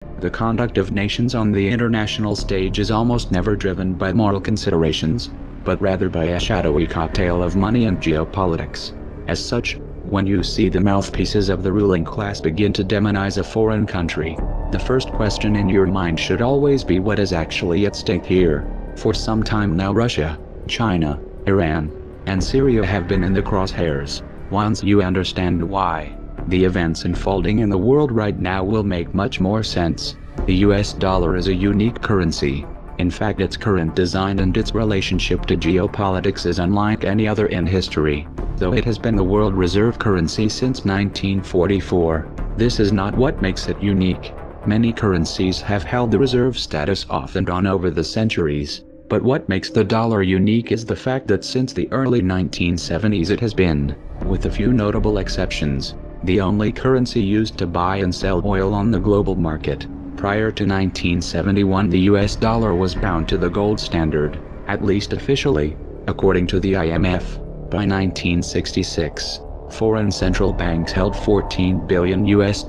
The conduct of nations on the international stage is almost never driven by moral considerations, but rather by a shadowy cocktail of money and geopolitics. As such, when you see the mouthpieces of the ruling class begin to demonize a foreign country, the first question in your mind should always be what is actually at stake here. For some time now Russia, China, Iran, and Syria have been in the crosshairs. Once you understand why, the events unfolding in the world right now will make much more sense. The US dollar is a unique currency. In fact, its current design and its relationship to geopolitics is unlike any other in history. Though it has been the world reserve currency since 1944, this is not what makes it unique. Many currencies have held the reserve status off and on over the centuries. But what makes the dollar unique is the fact that since the early 1970s it has been, with a few notable exceptions, the only currency used to buy and sell oil on the global market. Prior to 1971, the US dollar was bound to the gold standard, at least officially, according to the IMF. By 1966, foreign central banks held $14 billion US.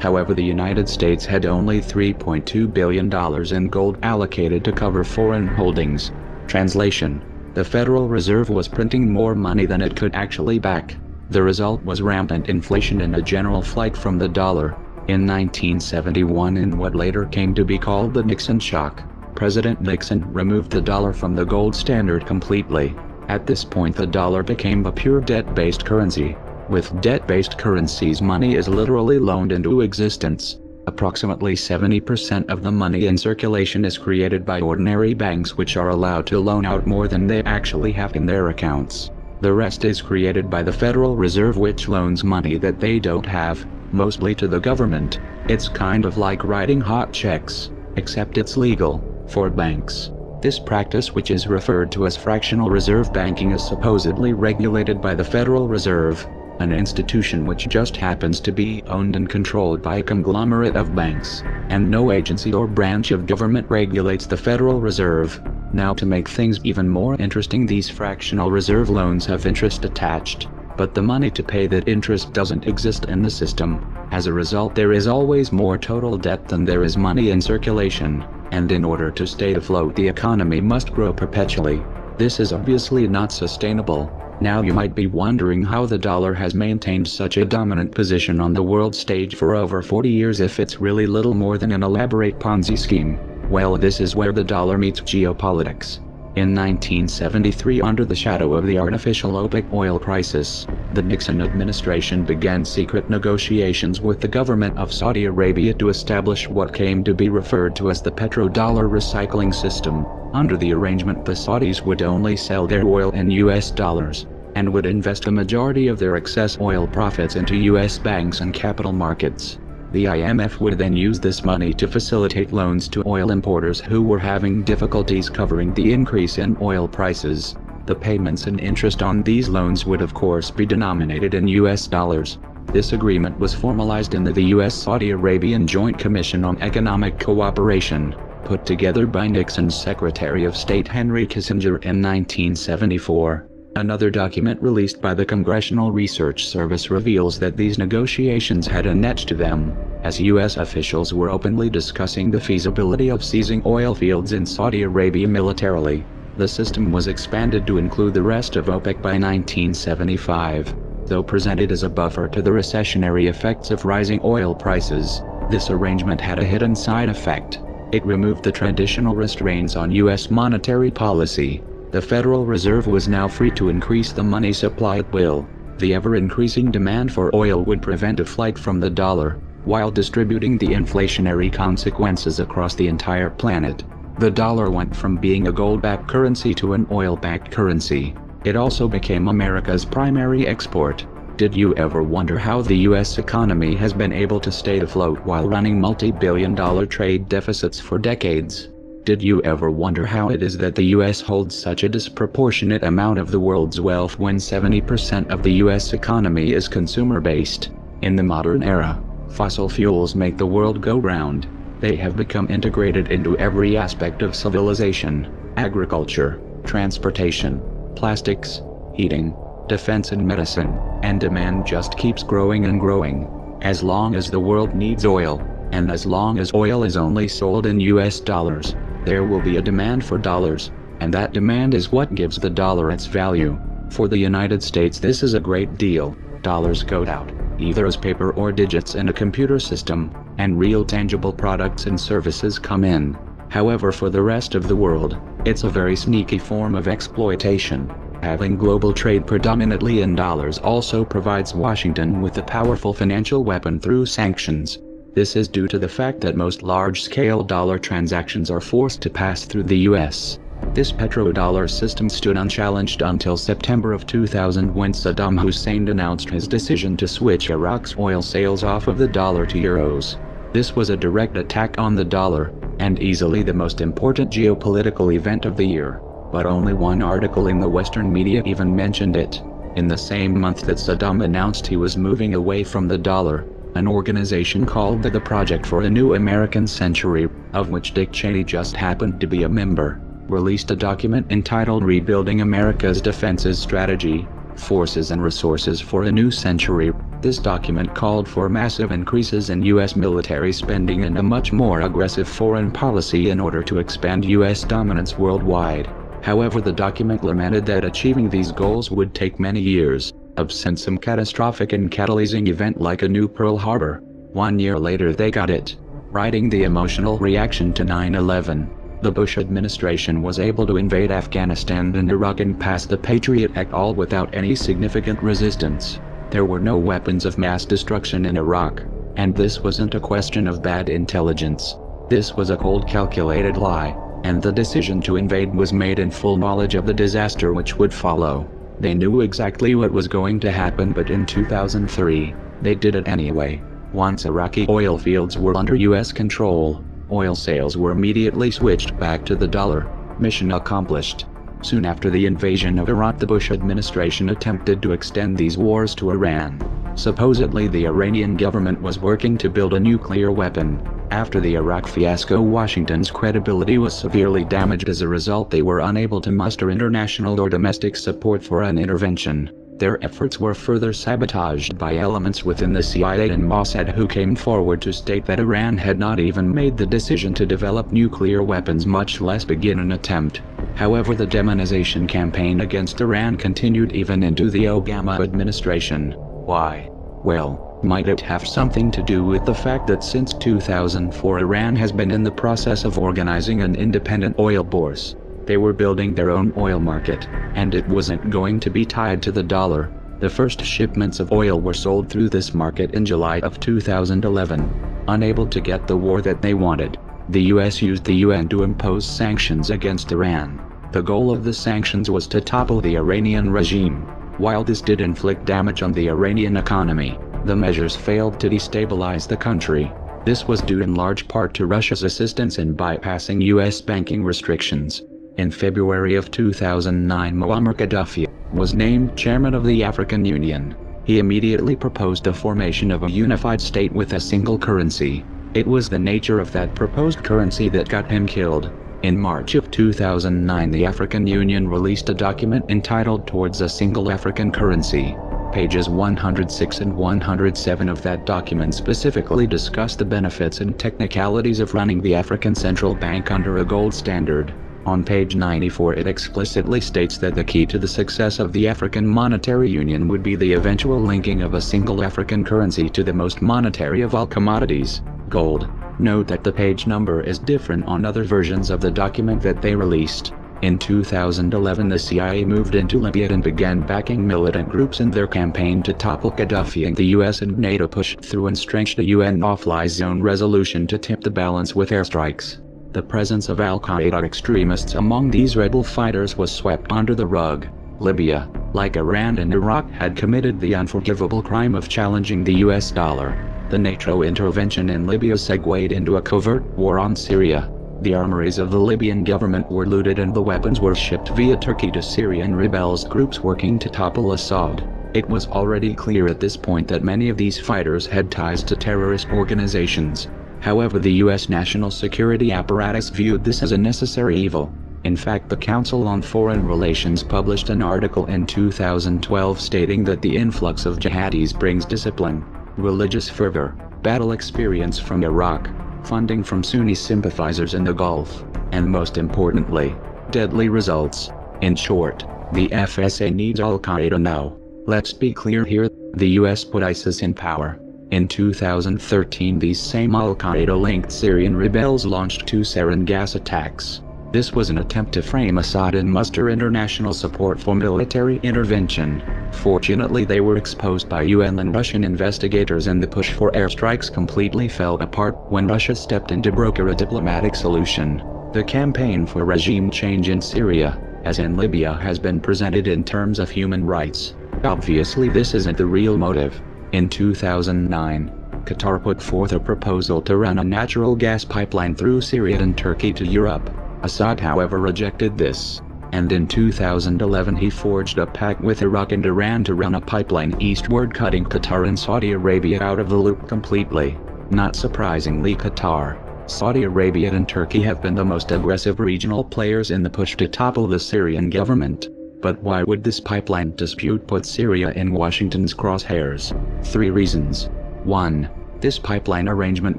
However, the United States had only $3.2 billion in gold allocated to cover foreign holdings. Translation: the Federal Reserve was printing more money than it could actually back. The result was rampant inflation and a general flight from the dollar. In 1971, in what later came to be called the Nixon shock, President Nixon removed the dollar from the gold standard completely. At this point, the dollar became a pure debt-based currency. With debt-based currencies, money is literally loaned into existence. Approximately 70% of the money in circulation is created by ordinary banks, which are allowed to loan out more than they actually have in their accounts. The rest is created by the Federal Reserve, which loans money that they don't have, mostly to the government. It's kind of like writing hot checks, except it's legal for banks. This practice, which is referred to as fractional reserve banking, is supposedly regulated by the Federal Reserve, an institution which just happens to be owned and controlled by a conglomerate of banks, and no agency or branch of government regulates the Federal Reserve. Now, to make things even more interesting, these fractional reserve loans have interest attached, but the money to pay that interest doesn't exist in the system. As a result, there is always more total debt than there is money in circulation, and in order to stay afloat, the economy must grow perpetually. This is obviously not sustainable. Now you might be wondering how the dollar has maintained such a dominant position on the world stage for over 40 years if it's really little more than an elaborate Ponzi scheme. Well, this is where the dollar meets geopolitics. In 1973, under the shadow of the artificial OPEC oil crisis, the Nixon administration began secret negotiations with the government of Saudi Arabia to establish what came to be referred to as the petrodollar recycling system. Under the arrangement, the Saudis would only sell their oil in US dollars, and would invest a majority of their excess oil profits into US banks and capital markets. The IMF would then use this money to facilitate loans to oil importers who were having difficulties covering the increase in oil prices. The payments and interest on these loans would of course be denominated in US dollars. This agreement was formalized in the US-Saudi Arabian Joint Commission on Economic Cooperation, put together by Nixon's Secretary of State Henry Kissinger in 1974. Another document released by the Congressional Research Service reveals that these negotiations had a net to them, as U.S. officials were openly discussing the feasibility of seizing oil fields in Saudi Arabia militarily. The system was expanded to include the rest of OPEC by 1975. Though presented as a buffer to the recessionary effects of rising oil prices, this arrangement had a hidden side effect. It removed the traditional restraints on U.S. monetary policy. The Federal Reserve was now free to increase the money supply at will. The ever-increasing demand for oil would prevent a flight from the dollar, while distributing the inflationary consequences across the entire planet. The dollar went from being a gold-backed currency to an oil-backed currency. It also became America's primary export. Did you ever wonder how the U.S. economy has been able to stay afloat while running multi-billion-dollar trade deficits for decades? Did you ever wonder how it is that the U.S. holds such a disproportionate amount of the world's wealth when 70% of the U.S. economy is consumer-based? In the modern era, fossil fuels make the world go round. They have become integrated into every aspect of civilization: agriculture, transportation, plastics, heating, defense and medicine, and demand just keeps growing and growing. As long as the world needs oil, And as long as oil is only sold in US dollars, there will be a demand for dollars, and that demand is what gives the dollar its value. For the United States, this is a great deal. Dollars go out, either as paper or digits in a computer system, and real tangible products and services come in. However, for the rest of the world, it's a very sneaky form of exploitation. Having global trade predominantly in dollars also provides Washington with a powerful financial weapon through sanctions. This is due to the fact that most large-scale dollar transactions are forced to pass through the US. This petrodollar system stood unchallenged until September of 2000, when Saddam Hussein announced his decision to switch Iraq's oil sales off of the dollar to euros. This was a direct attack on the dollar, and easily the most important geopolitical event of the year. But only one article in the Western media even mentioned it. In the same month that Saddam announced he was moving away from the dollar, an organization called the Project for a New American Century, of which Dick Cheney just happened to be a member, released a document entitled Rebuilding America's Defenses Strategy, Forces and Resources for a New Century. This document called for massive increases in U.S. military spending and a much more aggressive foreign policy in order to expand U.S. dominance worldwide. However, the document lamented that achieving these goals would take many years, absent some catastrophic and catalyzing event like a new Pearl Harbor. 1 year later they got it. Writing the emotional reaction to 9/11, the Bush administration was able to invade Afghanistan and Iraq and pass the Patriot Act all without any significant resistance. There were no weapons of mass destruction in Iraq, and this wasn't a question of bad intelligence. This was a cold, calculated lie, and the decision to invade was made in full knowledge of the disaster which would follow. They knew exactly what was going to happen, but in 2003, they did it anyway. Once Iraqi oil fields were under US control, oil sales were immediately switched back to the dollar. Mission accomplished. Soon after the invasion of Iraq, the Bush administration attempted to extend these wars to Iran. Supposedly the Iranian government was working to build a nuclear weapon. After the Iraq fiasco, Washington's credibility was severely damaged. As a result, they were unable to muster international or domestic support for an intervention. Their efforts were further sabotaged by elements within the CIA and Mossad, who came forward to state that Iran had not even made the decision to develop nuclear weapons, much less begin an attempt. However, the demonization campaign against Iran continued even into the Obama administration. Why? Well, might it have something to do with the fact that since 2004 Iran has been in the process of organizing an independent oil bourse? They were building their own oil market, and it wasn't going to be tied to the dollar. The first shipments of oil were sold through this market in July of 2011. Unable to get the war that they wanted, the US used the UN to impose sanctions against Iran. The goal of the sanctions was to topple the Iranian regime. While this did inflict damage on the Iranian economy, the measures failed to destabilize the country. This was due in large part to Russia's assistance in bypassing US banking restrictions. In February of 2009, Muammar Gaddafi was named chairman of the African Union. He immediately proposed the formation of a unified state with a single currency. It was the nature of that proposed currency that got him killed. In March of 2009, the African Union released a document entitled Towards a Single African Currency. Pages 106 and 107 of that document specifically discuss the benefits and technicalities of running the African Central Bank under a gold standard. On page 94 it explicitly states that the key to the success of the African Monetary Union would be the eventual linking of a single African currency to the most monetary of all commodities, gold. Note that the page number is different on other versions of the document that they released. In 2011, the CIA moved into Libya and began backing militant groups in their campaign to topple Gaddafi, and the US and NATO pushed through and stretched a UN no-fly zone resolution to tip the balance with airstrikes. The presence of al-Qaeda extremists among these rebel fighters was swept under the rug. Libya, like Iran and Iraq, had committed the unforgivable crime of challenging the US dollar. The NATO intervention in Libya segued into a covert war on Syria. The armories of the Libyan government were looted and the weapons were shipped via Turkey to Syrian rebels groups working to topple Assad. It was already clear at this point that many of these fighters had ties to terrorist organizations. However, the US national security apparatus viewed this as a necessary evil. In fact, the Council on Foreign Relations published an article in 2012 stating that the influx of jihadis brings discipline, religious fervor, battle experience from Iraq, funding from Sunni sympathizers in the Gulf, and most importantly, deadly results. In short, the FSA needs Al-Qaeda now. Let's be clear here, the US put ISIS in power. In 2013 these same Al-Qaeda-linked Syrian rebels launched 2 sarin gas attacks. This was an attempt to frame Assad and muster international support for military intervention. Fortunately they were exposed by UN and Russian investigators, and the push for airstrikes completely fell apart when Russia stepped in to broker a diplomatic solution. The campaign for regime change in Syria, as in Libya, has been presented in terms of human rights. Obviously this isn't the real motive. In 2009, Qatar put forth a proposal to run a natural gas pipeline through Syria and Turkey to Europe. Assad however rejected this, and in 2011 he forged a pact with Iraq and Iran to run a pipeline eastward, cutting Qatar and Saudi Arabia out of the loop completely. Not surprisingly, Qatar, Saudi Arabia and Turkey have been the most aggressive regional players in the push to topple the Syrian government. But why would this pipeline dispute put Syria in Washington's crosshairs? 3 reasons. 1. This pipeline arrangement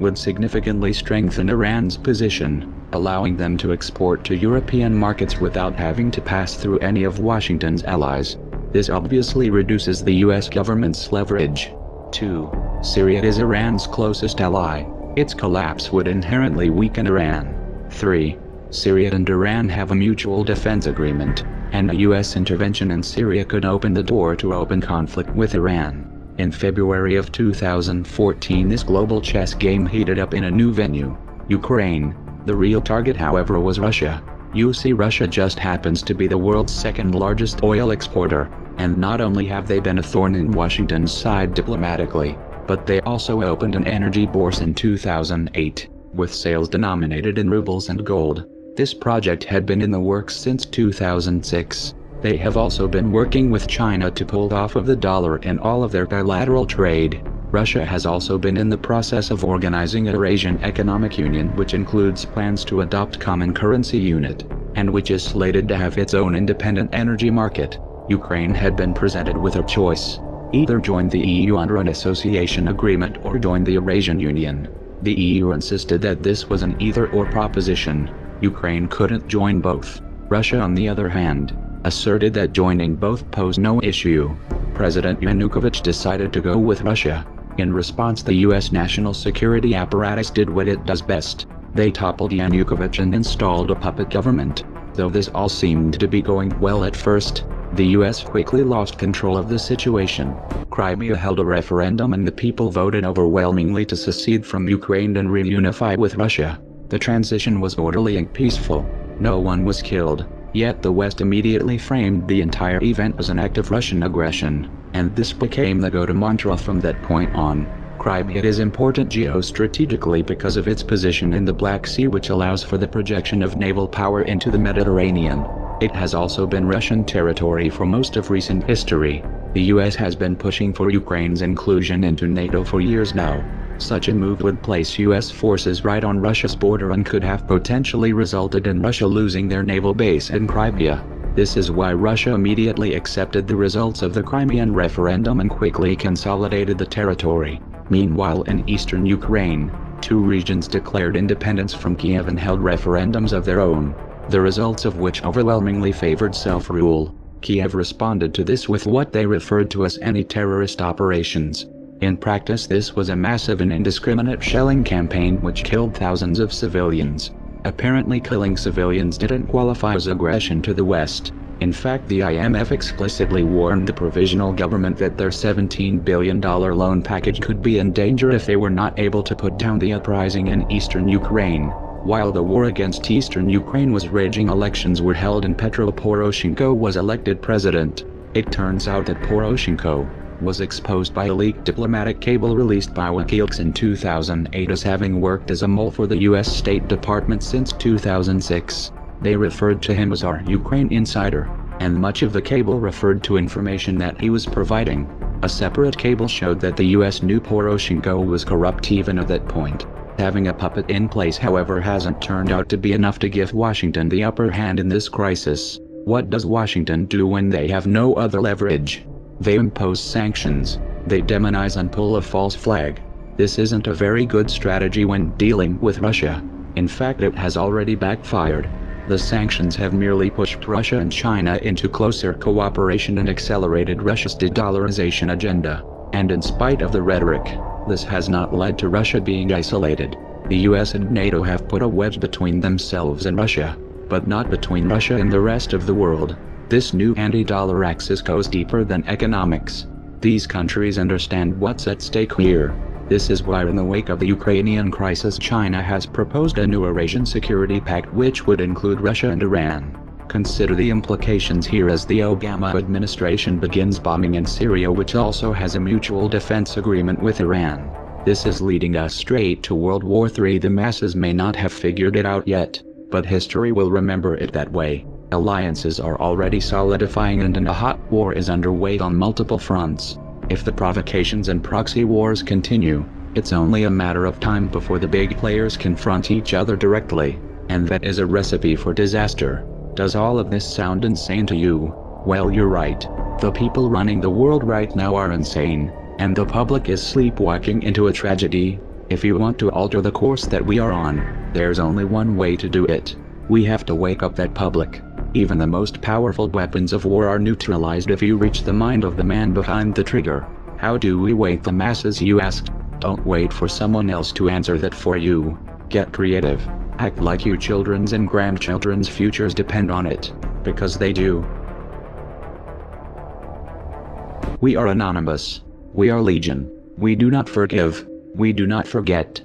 would significantly strengthen Iran's position, allowing them to export to European markets without having to pass through any of Washington's allies. This obviously reduces the US government's leverage. 2. Syria is Iran's closest ally. Its collapse would inherently weaken Iran. 3. Syria and Iran have a mutual defense agreement, and a US intervention in Syria could open the door to open conflict with Iran. In February of 2014 this global chess game heated up in a new venue, Ukraine. The real target however was Russia. You see, Russia just happens to be the world's second largest oil exporter, and not only have they been a thorn in Washington's side diplomatically, but they also opened an energy bourse in 2008, with sales denominated in rubles and gold. This project had been in the works since 2006. They have also been working with China to pull off of the dollar in all of their bilateral trade. Russia has also been in the process of organizing a Eurasian Economic Union, which includes plans to adopt common currency unit, and which is slated to have its own independent energy market. Ukraine had been presented with a choice: either join the EU under an association agreement or join the Eurasian Union. The EU insisted that this was an either-or proposition. Ukraine couldn't join both. Russia, on the other hand, asserted that joining both posed no issue. President Yanukovych decided to go with Russia. In response, the US national security apparatus did what it does best. They toppled Yanukovych and installed a puppet government. Though this all seemed to be going well at first, the US quickly lost control of the situation. Crimea held a referendum and the people voted overwhelmingly to secede from Ukraine and reunify with Russia. The transition was orderly and peaceful. No one was killed. Yet the West immediately framed the entire event as an act of Russian aggression, and this became the go-to mantra from that point on. Crimea is important geostrategically because of its position in the Black Sea, which allows for the projection of naval power into the Mediterranean. It has also been Russian territory for most of recent history. The US has been pushing for Ukraine's inclusion into NATO for years now. Such a move would place US forces right on Russia's border and could have potentially resulted in Russia losing their naval base in Crimea. This is why Russia immediately accepted the results of the Crimean referendum and quickly consolidated the territory. Meanwhile, in eastern Ukraine, 2 regions declared independence from Kiev and held referendums of their own, the results of which overwhelmingly favored self-rule. Kiev responded to this with what they referred to as anti-terrorist operations. In practice, this was a massive and indiscriminate shelling campaign which killed thousands of civilians. Apparently, killing civilians didn't qualify as aggression to the West. In fact, the IMF explicitly warned the provisional government that their $17 billion loan package could be in danger if they were not able to put down the uprising in eastern Ukraine. While the war against eastern Ukraine was raging, elections were held and Petro Poroshenko was elected president. It turns out that Poroshenko was exposed by a leaked diplomatic cable released by WikiLeaks in 2008 as having worked as a mole for the US State Department since 2006. They referred to him as our Ukraine insider, and much of the cable referred to information that he was providing. A separate cable showed that the US knew Poroshenko was corrupt even at that point. Having a puppet in place, however, hasn't turned out to be enough to give Washington the upper hand in this crisis. What does Washington do when they have no other leverage? They impose sanctions, they demonize and pull a false flag. This isn't a very good strategy when dealing with Russia. In fact, it has already backfired. The sanctions have merely pushed Russia and China into closer cooperation and accelerated Russia's de-dollarization agenda. And in spite of the rhetoric, this has not led to Russia being isolated. The US and NATO have put a wedge between themselves and Russia, but not between Russia and the rest of the world. This new anti-dollar axis goes deeper than economics. These countries understand what's at stake here. This is why in the wake of the Ukrainian crisis, China has proposed a new Eurasian Security Pact which would include Russia and Iran. Consider the implications here as the Obama administration begins bombing in Syria, which also has a mutual defense agreement with Iran. This is leading us straight to World War III. The masses may not have figured it out yet, but history will remember it that way. Alliances are already solidifying and a hot war is underway on multiple fronts. If the provocations and proxy wars continue, it's only a matter of time before the big players confront each other directly, and that is a recipe for disaster. Does all of this sound insane to you? Well, you're right. The people running the world right now are insane, and the public is sleepwalking into a tragedy. If you want to alter the course that we are on, there's only one way to do it. We have to wake up that public. Even the most powerful weapons of war are neutralized if you reach the mind of the man behind the trigger. How do we wake the masses, you ask? Don't wait for someone else to answer that for you. Get creative. Act like your children's and grandchildren's futures depend on it, because they do. We are anonymous. We are legion. We do not forgive. We do not forget.